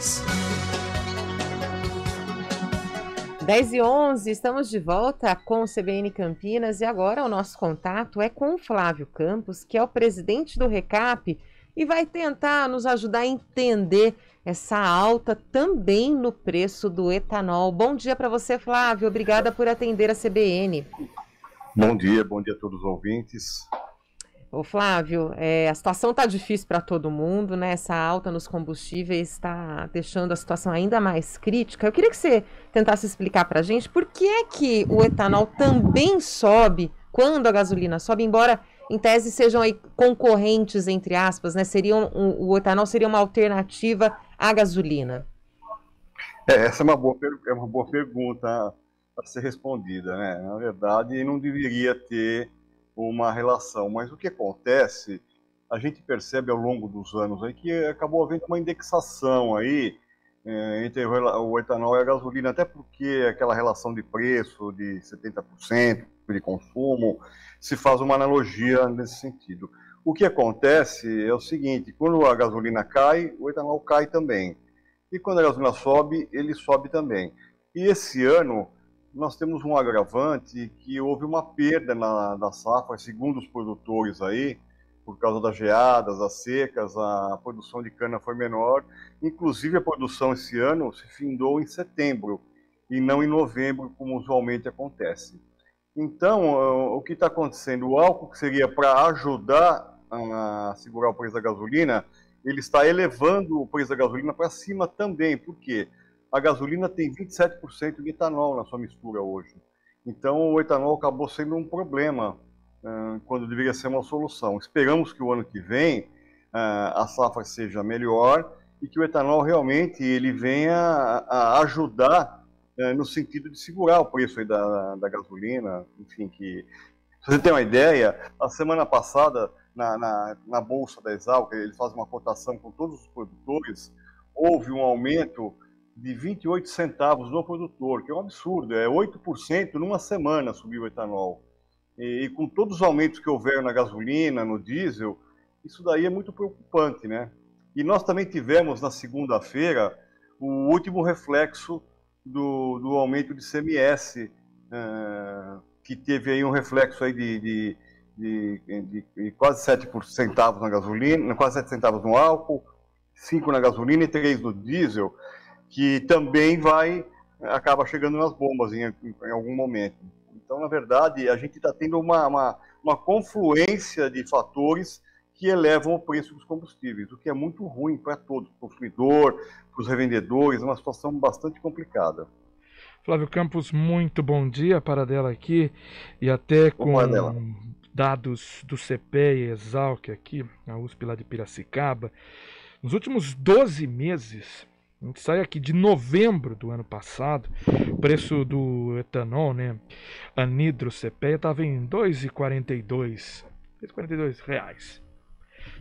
Campinas. 10h11, estamos de volta com o CBN Campinas e agora o nosso contato é com o Flávio Campos, que é o presidente do RECAP e vai tentar nos ajudar a entender essa alta também no preço do etanol. Bom dia para você, Flávio. Obrigada por atender a CBN. Bom dia a todos os ouvintes. Ô Flávio, a situação está difícil para todo mundo, né? Essa alta nos combustíveis está deixando a situação ainda mais crítica. Eu queria que você tentasse explicar para a gente por que é que o etanol também sobe quando a gasolina sobe, embora em tese sejam aí concorrentes, entre aspas, né? O etanol seria uma alternativa à gasolina. Essa é uma boa pergunta a ser respondida, né? Na verdade, não deveria ter uma relação, mas o que acontece, a gente percebe ao longo dos anos aí que acabou havendo uma indexação aí entre o etanol e a gasolina, até porque aquela relação de preço de 70% de consumo, se faz uma analogia nesse sentido. O que acontece é o seguinte, quando a gasolina cai, o etanol cai também. E quando a gasolina sobe, ele sobe também. E esse ano nós temos um agravante que houve uma perda da safra, segundo os produtores aí, por causa das geadas, das secas, a produção de cana foi menor. Inclusive a produção esse ano se findou em setembro e não em novembro, como usualmente acontece. Então, o que está acontecendo? O álcool que seria para ajudar a segurar o preço da gasolina, ele está elevando o preço da gasolina para cima também. Por quê? A gasolina tem 27% de etanol na sua mistura hoje. Então, o etanol acabou sendo um problema quando deveria ser uma solução. Esperamos que o ano que vem a safra seja melhor e que o etanol realmente ele venha a ajudar no sentido de segurar o preço aí da gasolina. Enfim, que, se você tem uma ideia, a semana passada, na Bolsa da Exalc, eles fazem uma cotação com todos os produtores, houve um aumento de 28 centavos no produtor, que é um absurdo, 8% numa semana subiu o etanol. E com todos os aumentos que houveram na gasolina, no diesel, isso daí é muito preocupante, né? E nós também tivemos na segunda-feira o último reflexo do aumento de CMS, que teve aí um reflexo aí de quase 7 centavos na gasolina, quase 7 centavos no álcool, 5 na gasolina e 3 no diesel, que também acaba chegando nas bombas em algum momento. Então, na verdade, a gente está tendo uma confluência de fatores que elevam o preço dos combustíveis, o que é muito ruim para todos, para o consumidor, para os revendedores, é uma situação bastante complicada. Flávio Campos, muito bom dia, Paradela aqui, e até com dados do CPEA e Exalc aqui, a USP lá de Piracicaba, nos últimos 12 meses, a gente sai aqui de novembro do ano passado, o preço do etanol, né, anidro CPEA, estava em R$ 2,42 reais.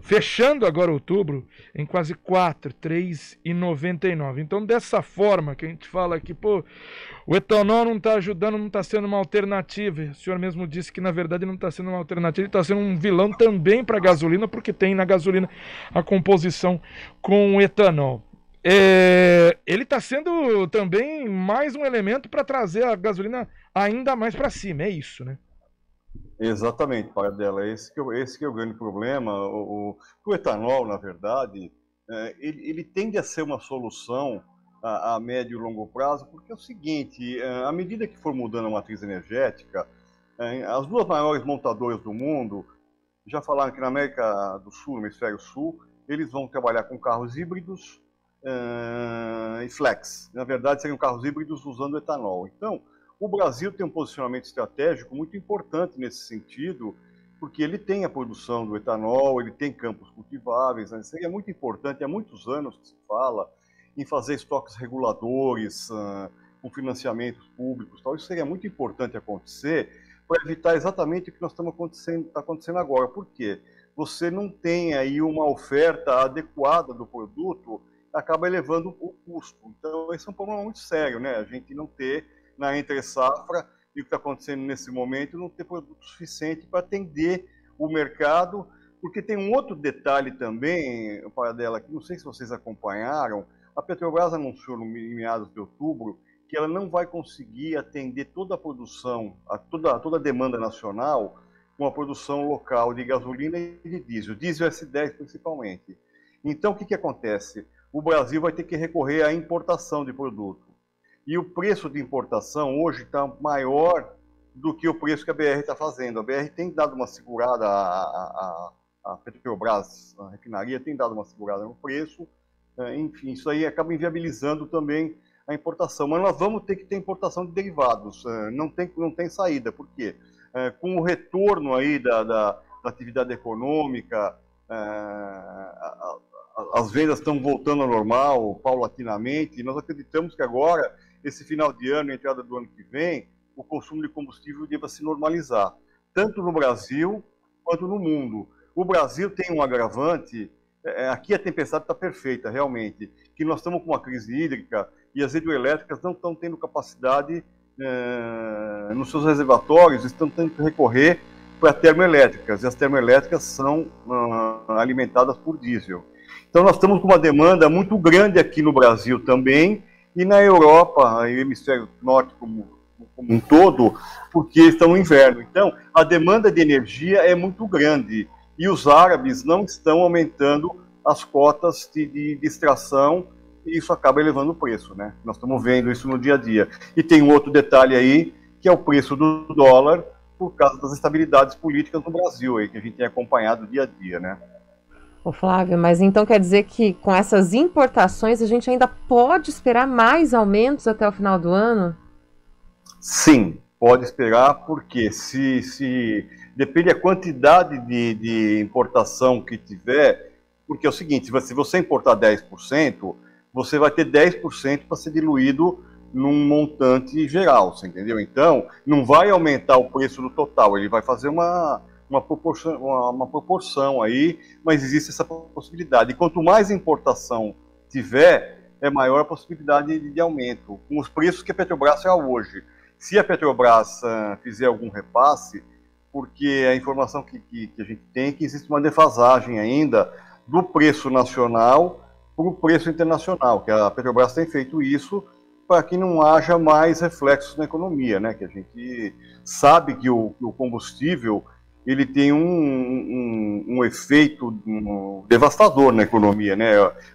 Fechando agora outubro em quase 4, R$ 3,99. Então, dessa forma que a gente fala aqui, pô, o etanol não está ajudando, não está sendo uma alternativa. O senhor mesmo disse que, na verdade, não está sendo uma alternativa, ele está sendo um vilão também para a gasolina, porque tem na gasolina a composição com etanol. Ele está sendo também mais um elemento para trazer a gasolina ainda mais para cima, é isso, né? Exatamente, Paradela. Esse que é o grande problema. O etanol, na verdade, ele tende a ser uma solução a médio e longo prazo, porque é o seguinte, à medida que for mudando a matriz energética, as duas maiores montadoras do mundo já falaram que na América do Sul, no Hemisfério Sul, eles vão trabalhar com carros híbridos e flex. Na verdade, seriam carros híbridos usando etanol. Então, o Brasil tem um posicionamento estratégico muito importante nesse sentido, porque ele tem a produção do etanol, ele tem campos cultiváveis, né? Seria muito importante, há muitos anos que se fala em fazer estoques reguladores, com financiamentos públicos, tal. Isso seria muito importante acontecer para evitar exatamente o que está acontecendo agora. Por quê? Você não tem aí uma oferta adequada do produto, acaba elevando o custo. Então, esse é um problema muito sério, né? A gente não ter na entre-safra, e o que está acontecendo nesse momento, não ter produto suficiente para atender o mercado, porque tem um outro detalhe também, Paradela, que não sei se vocês acompanharam, A Petrobras anunciou em meados de outubro que ela não vai conseguir atender toda a produção, toda a demanda nacional com a produção local de gasolina e de diesel S10 principalmente. Então, o que acontece? O Brasil vai ter que recorrer à importação de produto. E o preço de importação hoje está maior do que o preço que a BR está fazendo. A BR tem dado uma segurada, a Petrobras, a refinaria, tem dado uma segurada no preço. Enfim, isso aí acaba inviabilizando também a importação. Mas nós vamos ter que ter importação de derivados. Não tem saída. Por quê? Com o retorno aí da atividade econômica, as vendas estão voltando ao normal, paulatinamente, e nós acreditamos que agora, esse final de ano, entrada do ano que vem, o consumo de combustível deva se normalizar, tanto no Brasil quanto no mundo. O Brasil tem um agravante, aqui a tempestade está perfeita, realmente, que nós estamos com uma crise hídrica e as hidroelétricas não estão tendo capacidade nos seus reservatórios, estão tendo que recorrer para termoelétricas, e as termoelétricas são alimentadas por diesel. Então nós estamos com uma demanda muito grande aqui no Brasil também, e na Europa, e o hemisfério norte como um todo, porque estão no inverno. Então a demanda de energia é muito grande, e os árabes não estão aumentando as cotas de extração, e isso acaba elevando o preço, né? Nós estamos vendo isso no dia a dia. E tem um outro detalhe aí, que é o preço do dólar, por causa das instabilidades políticas no Brasil, aí, que a gente tem acompanhado dia a dia, né? Ô Flávio, mas então quer dizer que com essas importações a gente ainda pode esperar mais aumentos até o final do ano? Sim, pode esperar, porque se depende da quantidade de importação que tiver, porque é o seguinte, se você importar 10%, você vai ter 10% para ser diluído num montante geral, você entendeu? Então, não vai aumentar o preço do total, ele vai fazer uma proporção aí, mas existe essa possibilidade. E quanto mais importação tiver, é maior a possibilidade de aumento. Com os preços que a Petrobras é hoje. Se a Petrobras fizer algum repasse, porque a informação que a gente tem é que existe uma defasagem ainda do preço nacional para o preço internacional, que a Petrobras tem feito isso para que não haja mais reflexos na economia, né? Que a gente sabe que o combustível ele tem um efeito devastador na economia, né?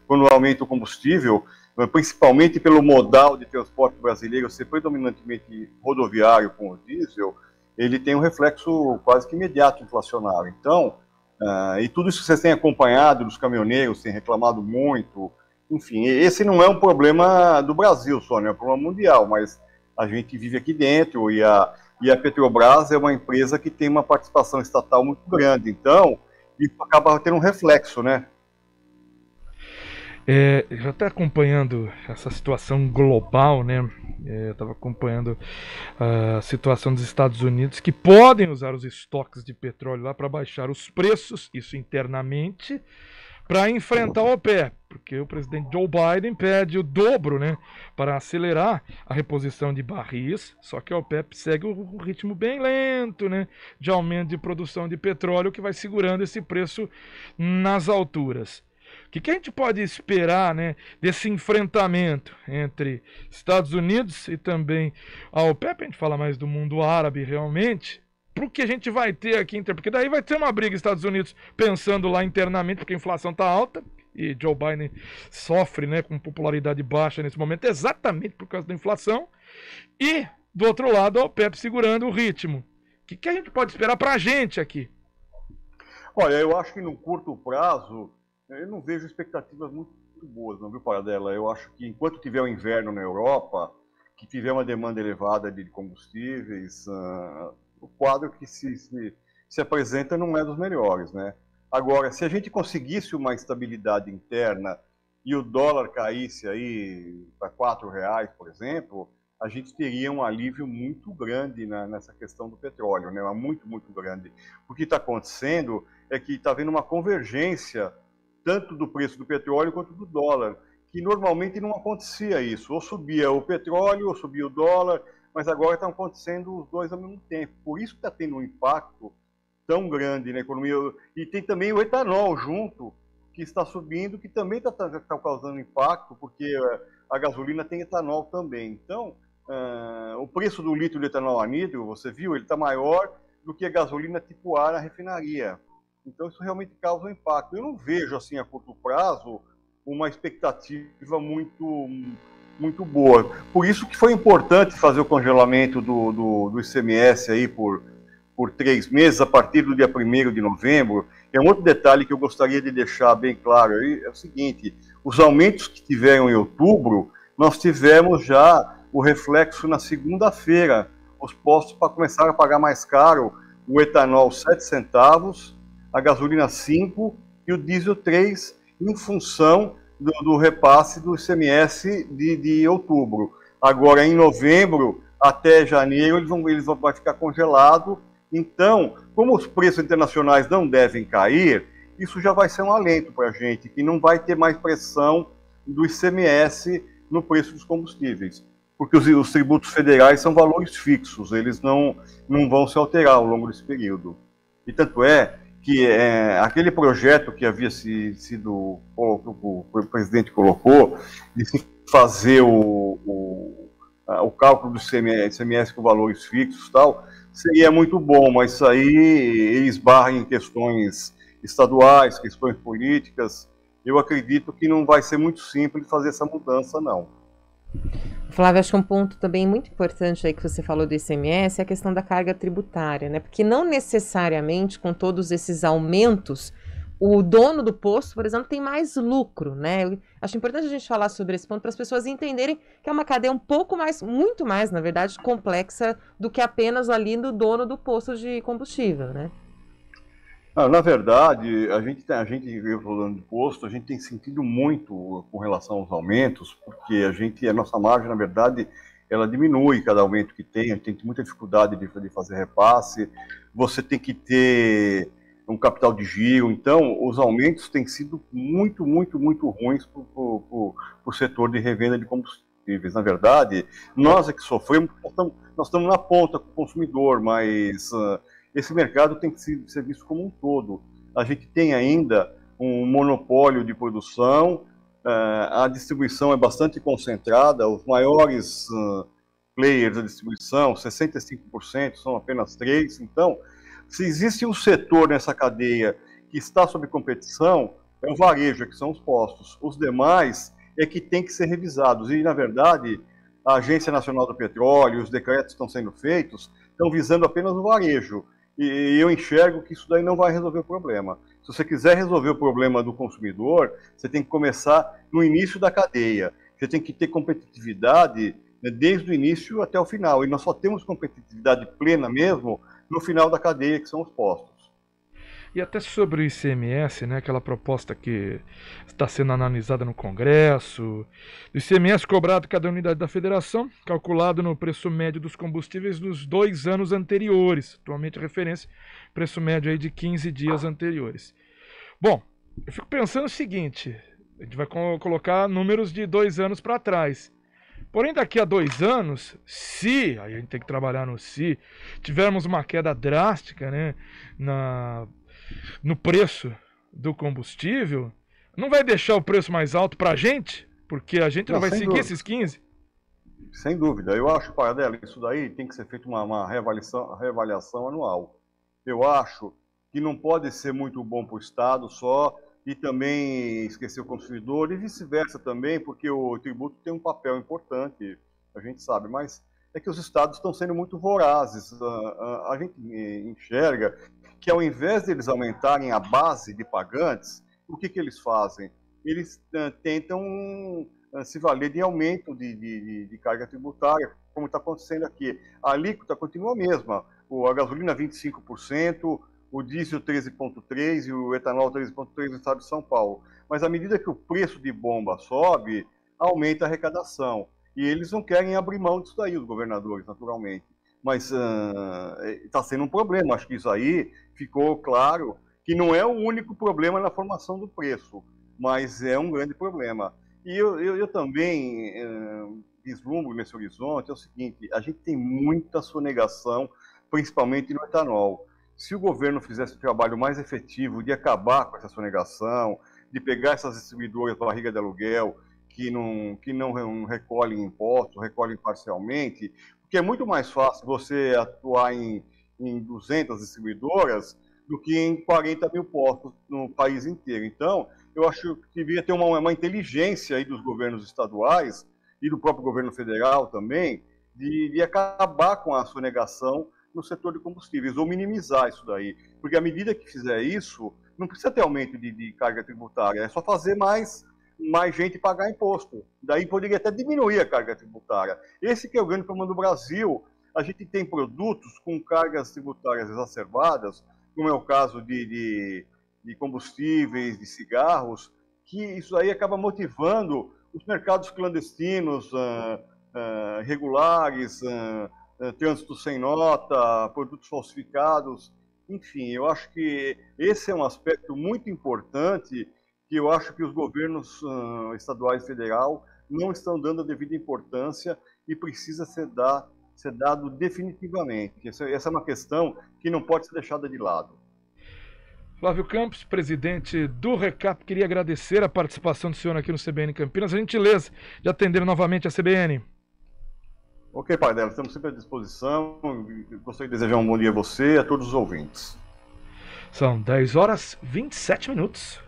Quando aumenta o combustível, principalmente pelo modal de transporte brasileiro ser predominantemente rodoviário com o diesel, ele tem um reflexo quase que imediato inflacionário. Então, e tudo isso que vocês têm acompanhado dos caminhoneiros, têm reclamado muito, enfim, esse não é um problema do Brasil só, né? É um problema mundial, mas a gente vive aqui dentro e a Petrobras é uma empresa que tem uma participação estatal muito grande, então isso acaba tendo um reflexo, né? Já está acompanhando essa situação global, né? Eu estava acompanhando a situação dos Estados Unidos, que podem usar os estoques de petróleo lá para baixar os preços, isso internamente, para enfrentar o OPEP, porque o presidente Joe Biden pede o dobro, né, para acelerar a reposição de barris, só que a OPEP segue um ritmo bem lento, né, de aumento de produção de petróleo, que vai segurando esse preço nas alturas. O que a gente pode esperar, né, desse enfrentamento entre Estados Unidos e também a OPEP? A gente fala mais do mundo árabe realmente, para o que a gente vai ter aqui, porque daí vai ter uma briga Estados Unidos pensando lá internamente, porque a inflação está alta e Joe Biden sofre, né, com popularidade baixa nesse momento, exatamente por causa da inflação, e do outro lado a OPEP segurando o ritmo. O que a gente pode esperar para a gente aqui? Olha, eu acho que no curto prazo eu não vejo expectativas muito boas, não, viu, Paradela? Eu acho que enquanto tiver o inverno na Europa, que tiver uma demanda elevada de combustíveis, o quadro que se apresenta não é dos melhores, né? Agora, se a gente conseguisse uma estabilidade interna e o dólar caísse aí para R$4, por exemplo, a gente teria um alívio muito grande nessa questão do petróleo, né? Muito, muito grande. O que está acontecendo é que está havendo uma convergência tanto do preço do petróleo quanto do dólar, que normalmente não acontecia isso. Ou subia o petróleo, ou subia o dólar, mas agora estão acontecendo os dois ao mesmo tempo. Por isso que está tendo um impacto tão grande na economia. E tem também o etanol junto, que está subindo, que também está causando impacto, porque a gasolina tem etanol também. Então, o preço do litro de etanol anidro, você viu, ele está maior do que a gasolina tipo A na refinaria. Então, isso realmente causa um impacto. Eu não vejo, assim, a curto prazo, uma expectativa muito boa. Por isso que foi importante fazer o congelamento do ICMS aí por 3 meses, a partir do dia 1º de novembro. É um outro detalhe que eu gostaria de deixar bem claro aí, é o seguinte: os aumentos que tiveram em outubro, nós tivemos já o reflexo na segunda-feira. Os postos para começar a pagar mais caro, o etanol 7 centavos, a gasolina 5 e o diesel 3, em função do repasse do ICMS de outubro. Agora, em novembro até janeiro, eles vão ficar congelados. Então, como os preços internacionais não devem cair, isso já vai ser um alento para a gente, que não vai ter mais pressão do ICMS no preço dos combustíveis, porque os tributos federais são valores fixos, eles não vão se alterar ao longo desse período. E tanto é que aquele projeto que havia sido, o presidente colocou, de se fazer o cálculo do ICMS com valores fixos e tal, seria muito bom, mas isso aí eles esbarram em questões estaduais, questões políticas. Eu acredito que não vai ser muito simples fazer essa mudança, não. Flávio, acho que um ponto também muito importante aí que você falou do ICMS é a questão da carga tributária, né? Porque não necessariamente com todos esses aumentos, o dono do posto, por exemplo, tem mais lucro, né? Eu acho importante a gente falar sobre esse ponto para as pessoas entenderem que é uma cadeia um pouco mais, muito mais, na verdade, complexa do que apenas ali do dono do posto de combustível, né? Na verdade, a gente falando de posto, a gente tem sentido muito com relação aos aumentos, porque a nossa margem, na verdade, ela diminui cada aumento que tem, a gente tem muita dificuldade de fazer repasse, você tem que ter um capital de giro, então os aumentos têm sido muito ruins para o setor de revenda de combustíveis. Na verdade, nós é que sofremos, nós estamos na ponta com o consumidor, mas esse mercado tem que ser visto como um todo. A gente tem ainda um monopólio de produção, a distribuição é bastante concentrada, os maiores players da distribuição, 65%, são apenas 3%. Então, se existe um setor nessa cadeia que está sob competição, é o varejo, que são os postos. Os demais é que tem que ser revisados. E, na verdade, a Agência Nacional do Petróleo, os decretos que estão sendo feitos, estão visando apenas o varejo. E eu enxergo que isso daí não vai resolver o problema. Se você quiser resolver o problema do consumidor, você tem que começar no início da cadeia. Você tem que ter competitividade, né, desde o início até o final. E nós só temos competitividade plena mesmo no final da cadeia, que são os postos. E até sobre o ICMS, né, aquela proposta que está sendo analisada no Congresso, o ICMS cobrado cada unidade da federação, calculado no preço médio dos combustíveis dos 2 anos anteriores, atualmente referência, preço médio aí de 15 dias anteriores. Bom, eu fico pensando o seguinte, a gente vai colocar números de 2 anos para trás. Porém, daqui a 2 anos, se, aí a gente tem que trabalhar no se, tivermos uma queda drástica, né, no preço do combustível, não vai deixar o preço mais alto para a gente? Porque a gente não vai seguir esses 15? Sem dúvida. Eu acho, Paradela, isso daí tem que ser feito uma reavaliação anual. Eu acho que não pode ser muito bom para o Estado só e também esquecer o consumidor e vice-versa também, porque o tributo tem um papel importante, a gente sabe, mas é que os estados estão sendo muito vorazes. A gente enxerga que ao invés de eles aumentarem a base de pagantes, o que eles fazem? Eles tentam se valer de aumento de carga tributária, como está acontecendo aqui. A alíquota continua a mesma, a gasolina 25%, o diesel 13,3% e o etanol 13,3% no estado de São Paulo. Mas à medida que o preço de bomba sobe, aumenta a arrecadação. E eles não querem abrir mão disso daí, os governadores, naturalmente. Mas está sendo um problema. Acho que isso aí ficou claro que não é o único problema na formação do preço, mas é um grande problema. E eu também vislumbro nesse horizonte é o seguinte: a gente tem muita sonegação, principalmente no etanol. Se o governo fizesse um trabalho mais efetivo de acabar com essa sonegação, de pegar essas distribuidoras barriga de aluguel, que não recolhem impostos, recolhem parcialmente, porque é muito mais fácil você atuar em 200 distribuidoras do que em 40 mil postos no país inteiro. Então, eu acho que devia ter uma inteligência aí dos governos estaduais e do próprio governo federal também, de acabar com a sonegação no setor de combustíveis, ou minimizar isso daí. Porque à medida que fizer isso, não precisa ter aumento de carga tributária, é só fazer mais gente pagar imposto. Daí poderia até diminuir a carga tributária. Esse que é o grande problema do Brasil. A gente tem produtos com cargas tributárias exacerbadas, como é o caso de combustíveis, de cigarros, que isso aí acaba motivando os mercados clandestinos, irregulares, trânsito sem nota, produtos falsificados. Enfim, eu acho que esse é um aspecto muito importante que eu acho que os governos estaduais e federal não estão dando a devida importância e precisa ser dado definitivamente. Essa é uma questão que não pode ser deixada de lado. Flávio Campos, presidente do Recap, queria agradecer a participação do senhor aqui no CBN Campinas, a gentileza de atender novamente a CBN. Ok, Paradela, estamos sempre à disposição. Gostaria de desejar um bom dia a você e a todos os ouvintes. São 10 horas e 27 minutos.